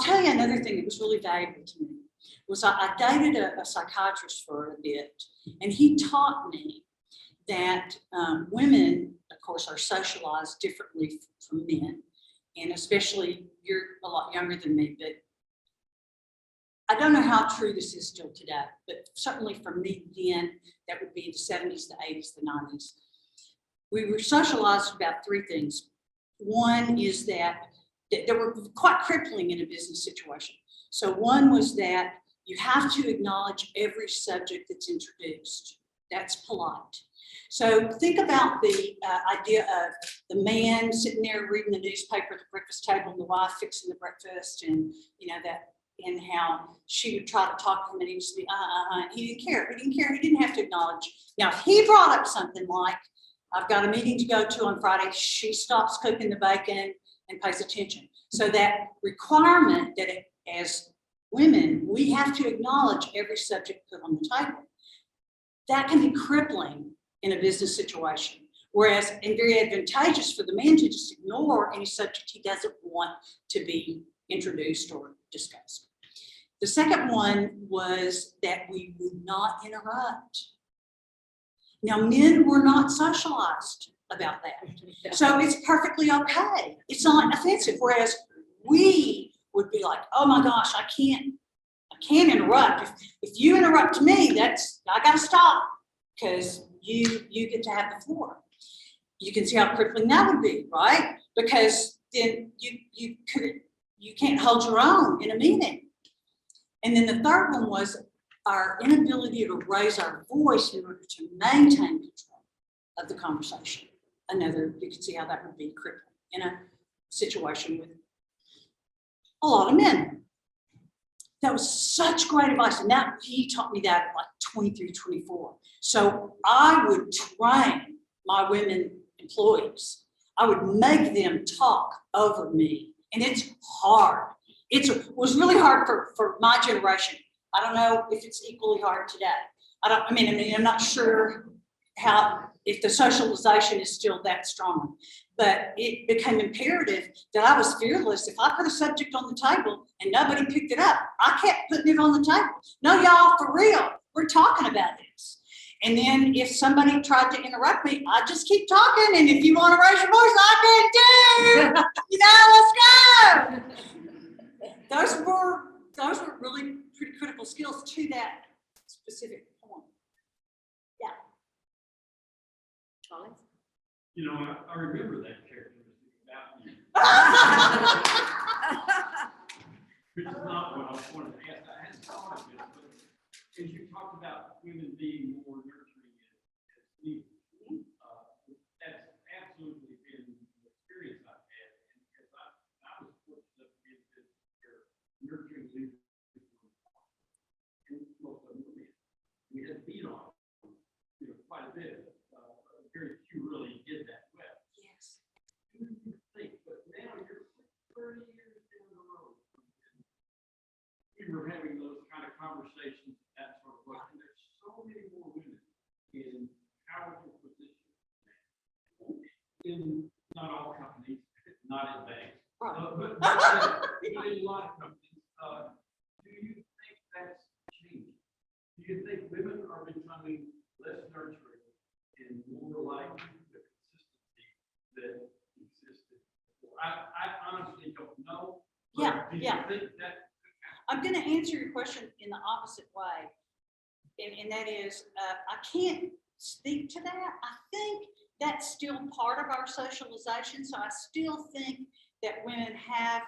tell you another thing that was really valuable to me was I dated a psychiatrist for a bit, and he taught me that women, of course, are socialized differently from men, and especially you're a lot younger than me, but I don't know how true this is still today, but certainly for me then, that would be the 70s, the 80s, the 90s. We were socialized about three things. One is that they were quite crippling in a business situation. So one was that you have to acknowledge every subject that's introduced. That's polite. So think about the idea of the man sitting there reading the newspaper at the breakfast table and the wife fixing the breakfast, and and how she would try to talk to him and he would be, he didn't care. He didn't care. He didn't have to acknowledge. Now, if he brought up something like, I've got a meeting to go to on Friday, she stops cooking the bacon and pays attention. So that requirement that as women, we have to acknowledge every subject put on the table. That can be crippling in a business situation. Whereas, and very advantageous for the man to just ignore any subject he doesn't want to be introduced or discussed. The second one was that we would not interrupt. Now, men were not socialized about that. So it's perfectly okay. It's not offensive. Whereas we would be like, oh my gosh, I can't interrupt. If you interrupt me, I gotta stop because you get to have the floor. You can see how crippling that would be, right? Because then you can't hold your own in a meeting. And then the third one was our inability to raise our voice in order to maintain control of the conversation. You can see how that would be crippling in a situation with a lot of men. That was such great advice. And he taught me that at like 23, 24. So I would train my women employees. I would make them talk over me. And it's hard. It was really hard for my generation. I don't know if it's equally hard today. I'm not sure if the socialization is still that strong, but it became imperative that I was fearless. If I put a subject on the table and nobody picked it up, I kept putting it on the table. No, y'all, for real, we're talking about this. And then if somebody tried to interrupt me, I just keep talking. And if you want to raise your voice, I can too. Let's go. Those were really pretty critical skills to that specific point. Yeah. Collins? I remember that characteristic about you. Which is not what I wanted to ask. I hadn't thought of it, but as you talked about women being more nurturing as leaders, that's absolutely been the experience I've had. And because I was fortunate to be in this where nurturing leaders and most of them were men. We had beat on quite a bit. Very few really did that well. Yes. Who do you think? But now you're 30 years down the road. We were having those kind of conversations, that sort of way. And there's so many more women in powerful positions in not all companies, not in banks, Right. but in a lot of companies. Do you think that's changing? Do you think women are becoming less nurturing and more like the consistency that existed before? I honestly don't know. Yeah, do you yeah. think that? I'm going to answer your question in the opposite way. And that is, I can't speak to that. I think that's still part of our socialization. So I still think that women have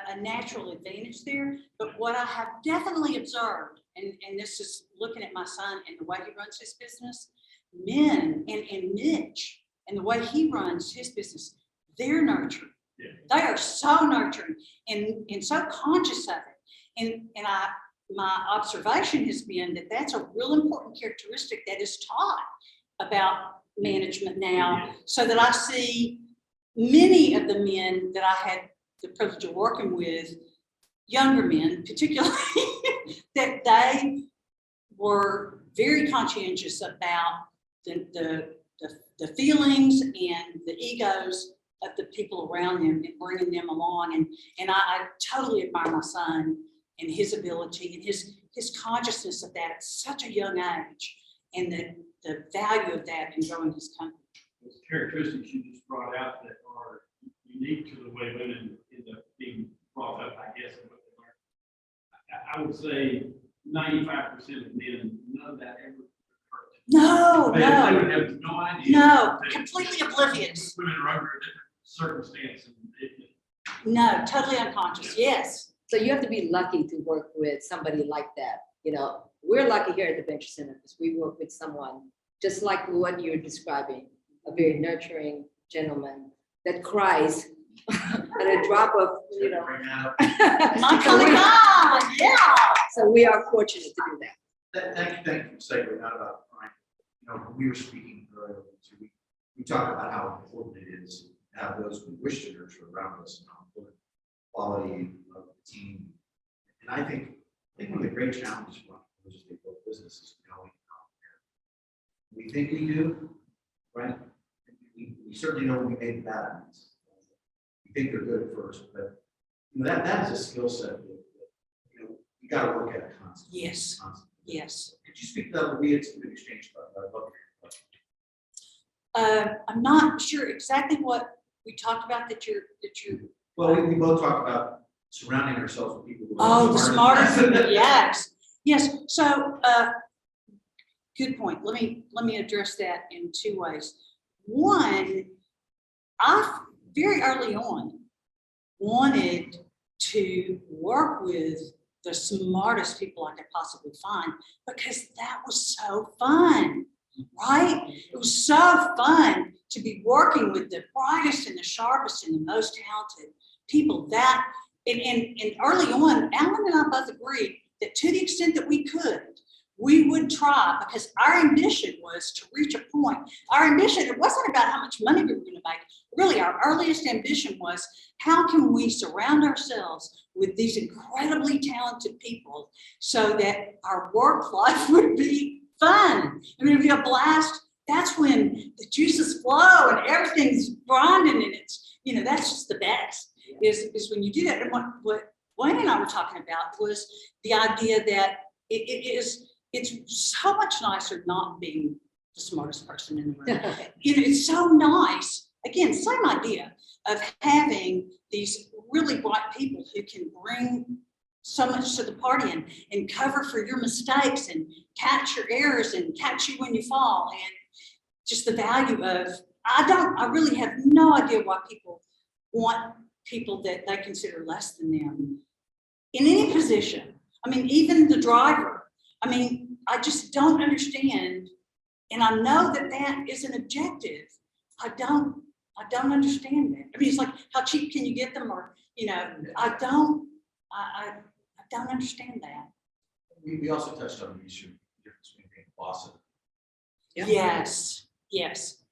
a natural advantage there. But what I have definitely observed, and this is looking at my son and the way he runs his business, men and Mitch and the way he runs his business, they're nurturing. Yeah. They are so nurturing and so conscious of it. And my observation has been that that's a real important characteristic that is taught about management now, so that I see many of the men that I had the privilege of working with, younger men particularly, that they were very conscientious about the feelings and the egos of the people around them and bringing them along. And I totally admire my son and his ability and his consciousness of that at such a young age, and the value of that in growing his company. Those characteristics you just brought out that are unique to the way women end up being brought up, I guess, and what they learn. I would say 95% of men, none of that ever occurs. No, They no, would have no idea. no, They- completely oblivious. Women are under a different circumstance. And No, totally unconscious. Yes. So you have to be lucky to work with somebody like that. You know, we're lucky here at the Venture Center because we work with someone just like what you're describing, a very nurturing gentleman that cries at a drop of, you know. Bring that up. My So we- God, yeah. So we are fortunate to do that. Thank you for saying that about crime. You know, when we were speaking earlier, we talked about how important it is to have those we wish to nurture around us, and how important quality of the team. And I think one of the great challenges for real estate business is knowing how we think we do, right? We certainly know when we made bad ones. We think they're good at first, but you know, that is a skill set that you know you got to work at it constantly. Yes. Constantly. Yes. Could you speak to that? We had some good exchange about that. I'd love to hear your question. I'm not sure exactly what we talked about that you're. Well, we both talked about surrounding ourselves with people who Oh, are the smarter smarter. than us. Yes. Yes. So, good point. Let me address that in two ways. One, I very early on wanted to work with the smartest people I could possibly find because that was so fun, right? It was so fun to be working with the brightest and the sharpest and the most talented people. That and early on, Alan and I both agreed that to the extent that we could, we would try, because our ambition was to reach a point. Our ambition, it wasn't about how much money we were going to make. Really, our earliest ambition was, how can we surround ourselves with these incredibly talented people so that our work life would be fun? I mean, it'd be a blast. That's when the juices flow and everything's grinding, and it's, you know, that's just the best, is when you do that. And what Wayne and I were talking about was the idea that it's so much nicer not being the smartest person in the room. You know, it's so nice. Again, same idea of having these really bright people who can bring so much to the party and cover for your mistakes and catch your errors and catch you when you fall. And just the value of, I really have no idea why people want people that they consider less than them in any position. I mean, even the driver. I mean, I just don't understand. And I know that that is an objective. I don't understand that. I mean, it's like, how cheap can you get them? Or, you know, I don't understand that. We also touched on the issue of the difference between being a boss and Yeah. Yes, yes.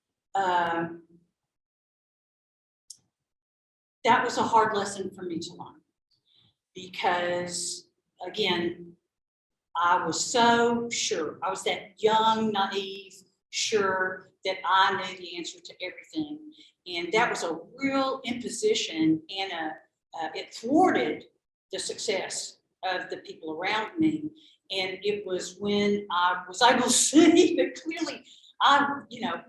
That was a hard lesson for me to learn because, again, I was so sure. I was that young, naive, sure that I knew the answer to everything. And that was a real imposition, and it thwarted the success of the people around me. And it was when I was able to see that clearly I, you know,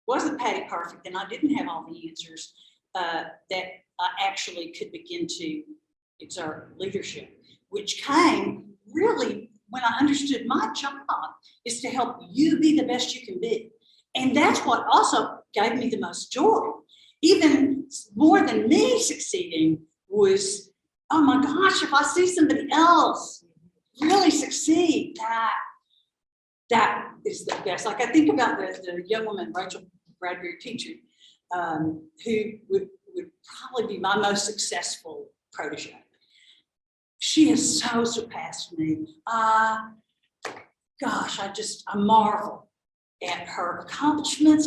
wasn't Patty perfect and I didn't have all the answers, that I actually could begin to exert leadership, which came really when I understood my job is to help you be the best you can be. And that's what also gave me the most joy. Even more than me succeeding was, oh my gosh, if I see somebody else really succeed, that is the best. Like I think about the young woman, Rachel Bradbury teacher, who would probably be my most successful protege. She has so surpassed me. Gosh, I marvel at her accomplishments.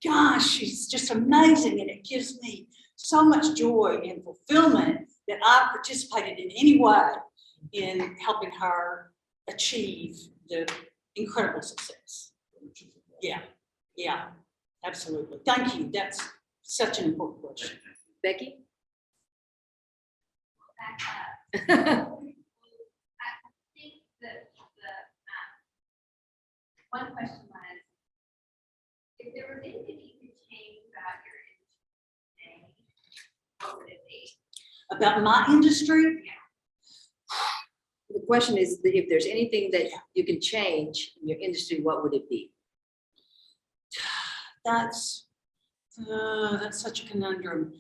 Gosh, she's just amazing. And it gives me so much joy and fulfillment that I participated in any way in helping her achieve the incredible success. Yeah, absolutely. Thank you. That's such an important question. Becky? I think that one question was, if there was anything you could change about your industry today, what would it be? About my industry, The question is, if there's anything that you can change in your industry, what would it be? that's such a conundrum.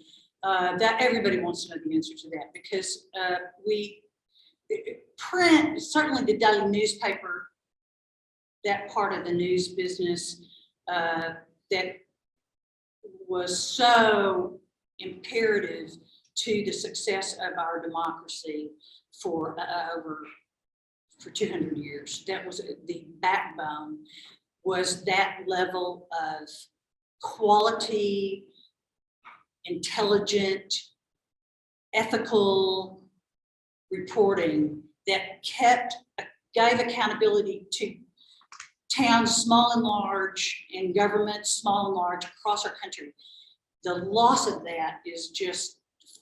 That everybody wants to know the answer to that, because print, certainly the daily newspaper, that part of the news business that was so imperative to the success of our democracy for 200 years. That was the backbone, was that level of quality, intelligent, ethical reporting that gave accountability to towns small and large and governments small and large across our country. The loss of that is just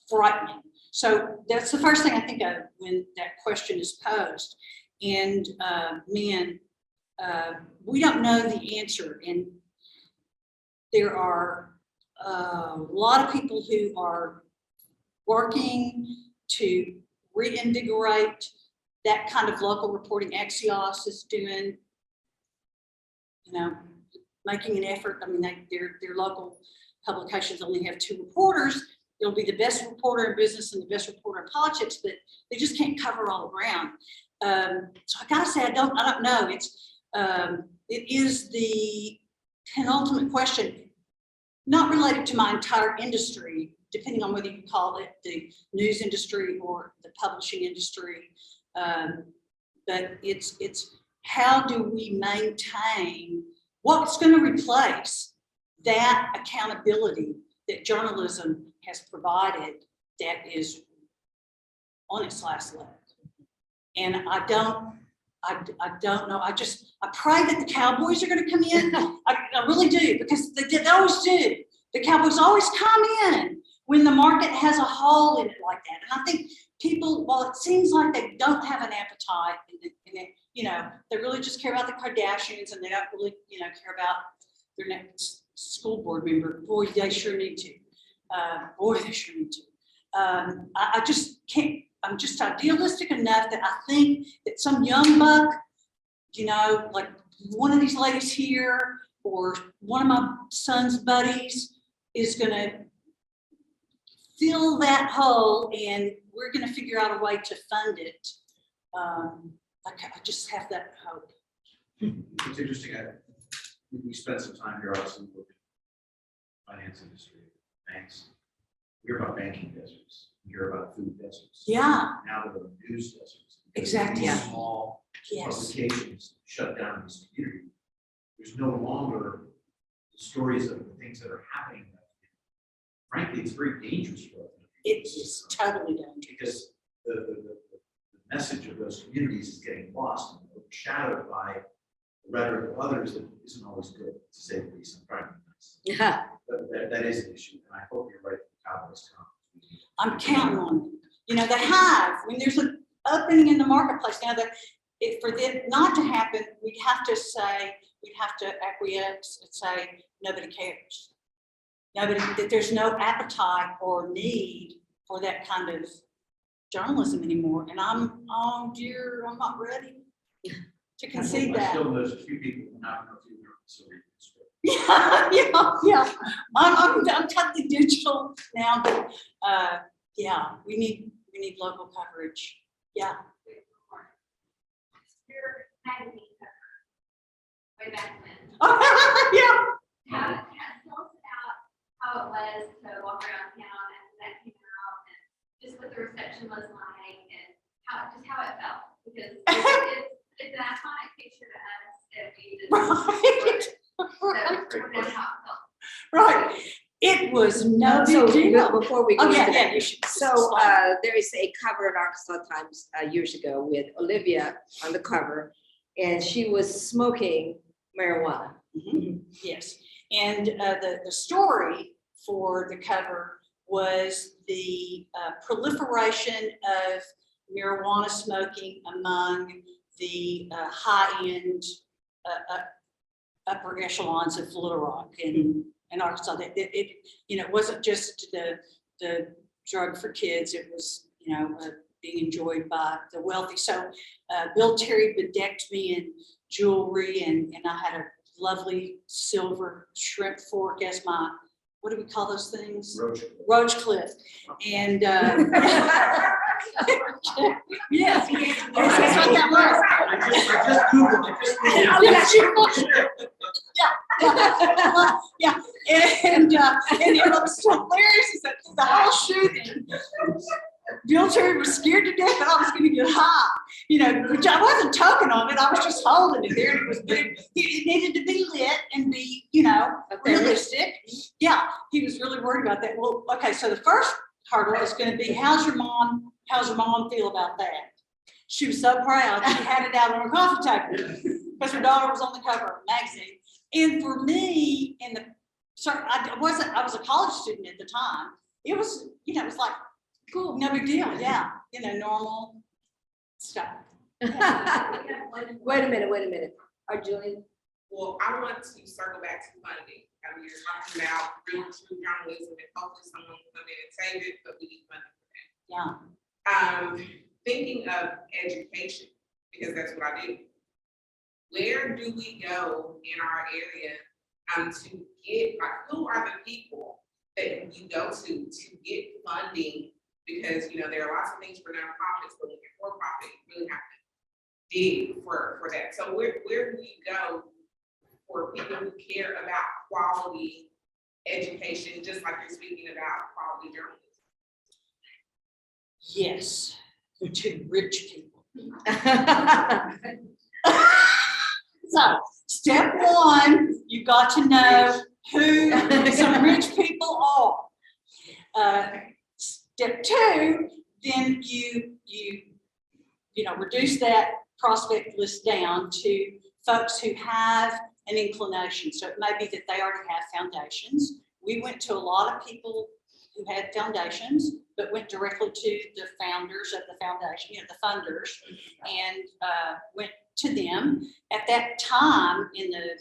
frightening. So that's the first thing I think of when that question is posed. And we don't know the answer. And there are a lot of people who are working to reinvigorate that kind of local reporting. Axios is doing, making an effort. I mean, their local publications only have 2 reporters. It'll be the best reporter in business and the best reporter in politics, but they just can't cover all the ground. So I gotta say, I don't know. It is the penultimate question, not related to my entire industry, depending on whether you call it the news industry or the publishing industry. But it's how do we maintain what's going to replace that accountability that journalism has provided that is on its last leg. And I don't know. I pray that the Cowboys are going to come in. I really do, because they always do. The Cowboys always come in when the market has a hole in it like that. And I think people, while it seems like they don't have an appetite, and they really just care about the Kardashians, and they don't really, care about their next school board member. Boy, they sure need to. I just can't. I'm just idealistic enough that I think that some young buck, like one of these ladies here or one of my son's buddies, is going to fill that hole, and we're going to figure out a way to fund it. I just have that hope. It's interesting. We spent some time here also looking at finance industry, banks. We hear about banking deserts. We hear about food deserts. Yeah. Now there are news deserts. Exactly. These Yeah. small Yes. publications shut down in this community. There's no longer the stories of the things that are happening. Frankly, it's very dangerous for us. It is totally dangerous. Because the message of those communities is getting lost and overshadowed by the rhetoric of others that isn't always good, to say the least. I'm trying to be nice. Yeah. But that is an issue, and I hope you're right. The Cowboys come. I'm counting on it. They have, when there's an opening in the marketplace now, that for that not to happen, we'd have to acquiesce and say nobody cares. That there's no appetite or need for that kind of journalism anymore. And I'm not ready to concede I that. still know there's a few people who not know if you were so Yeah. I'm totally digital now, but we need local coverage. Yeah. Your magazine cover, way back when. Yeah. Tell us about how it was to walk around town after that came out, and just what the reception was like, and how it felt, because it's an iconic picture to us, that we did. Right. That would not help. Right. It was no So big deal. before we go Oh, yeah, into yeah, that, you should. so there is a cover in Arkansas Times years ago with Olivia on the cover, and she was smoking marijuana. Mhm. Yes, and the story for the cover was the proliferation of marijuana smoking among the high-end upper echelons of Little Rock and Arkansas. It wasn't just the drug for kids. It was, being enjoyed by the wealthy. So Bill Terry bedecked me in jewelry, and I had a lovely silver shrimp fork as my, what do we call those things? Roach clip. And yes, that's what that was. I just Googled it. Yeah, and it was hilarious is that the whole shooting, Bill Terry was scared to death that I was going to get high, which I wasn't token on it. I was just holding it there, and it needed to be lit and be, realistic. Yeah, he was really worried about that. Well, okay, so the first hurdle is going to be, how's your mom feel about that? She was so proud. She had it out on her coffee table because her daughter was on the cover of a magazine. And for me, I was a college student at the time. It was, it was like, cool, no big deal. Yeah, normal stuff. Wait a minute. Julian? Well, I want to circle back to funding. I mean, you're talking about real true journalism and hopefully someone will come in and save it, but we need funding for that. Yeah. Thinking of education, because that's what I do. Where do we go in our area to get, who are the people that you go to get funding? Because, there are lots of things for nonprofits, but when you're for profit, you really have to dig for that. So where do you go for people who care about quality education, just like you're speaking about quality journalism? Yes, to rich people. So, step one, you got to know who some rich people are. Step two, then you reduce that prospect list down to folks who have an inclination. So it may be that they already have foundations. We went to a lot of people who had foundations, but went directly to the founders of the foundation, the funders, and went to them. At that time, in the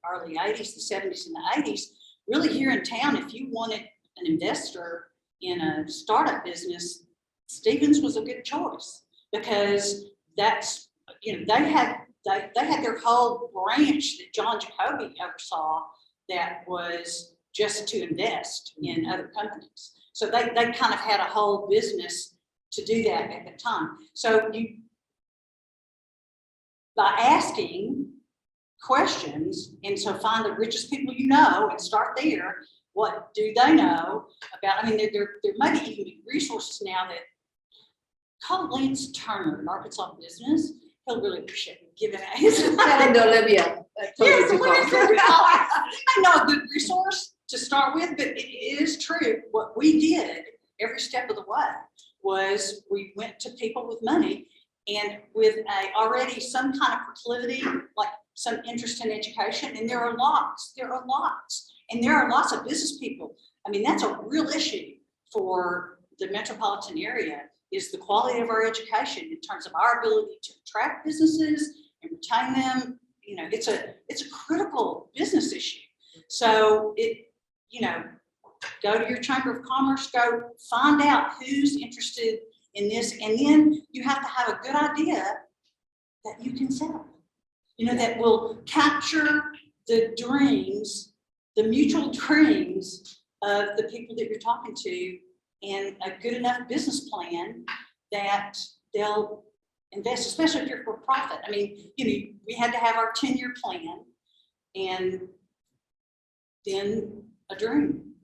early 80s, the 70s and the 80s, really here in town, if you wanted an investor in a startup business, Stevens was a good choice, because that's, they had their whole branch that John Jacoby oversaw that was just to invest in other companies. So they kind of had a whole business to do that at the time. So by asking questions, and so find the richest people and start there. What do they know about? I mean, there might even be resources now that call Lance Turner in Arkansas Business. He'll really appreciate me giving out his And Olivia. Yes, I know a good resource to start with, but it is true. What we did every step of the way was we went to people with money and with already some kind of proclivity, like some interest in education. And there are lots. And there are lots of business people. I mean, that's a real issue for the metropolitan area, is the quality of our education in terms of our ability to attract businesses and retain them. It's a critical business issue. So go to your Chamber of Commerce, go find out who's interested in this, and then you have to have a good idea that you can sell. That will capture the dreams, the mutual dreams of the people that you're talking to, and a good enough business plan that they'll invest, especially if you're for profit. I mean, we had to have our 10-year plan and then a dream.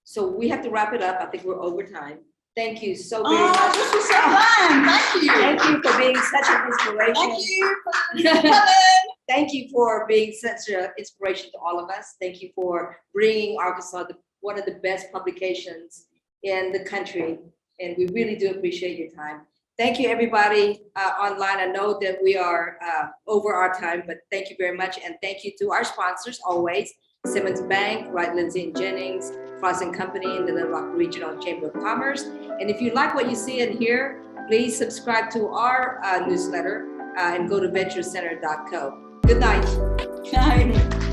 So we have to wrap it up. I think we're over time. Thank you so very much. Oh, this was so fun. Thank you. Thank you for being such an inspiration. Thank you for coming. thank you for being such an inspiration to all of us. Thank you for bringing Arkansas to one of the best publications in the country. And we really do appreciate your time. Thank you, everybody online. I know that we are over our time, but thank you very much. And thank you to our sponsors always, Simmons Bank, Wright, Lindsay and Jennings, Frost and Company, and the Little Rock Regional Chamber of Commerce. And if you like what you see and hear, please subscribe to our newsletter and go to venturecenter.co. Good night. Good night.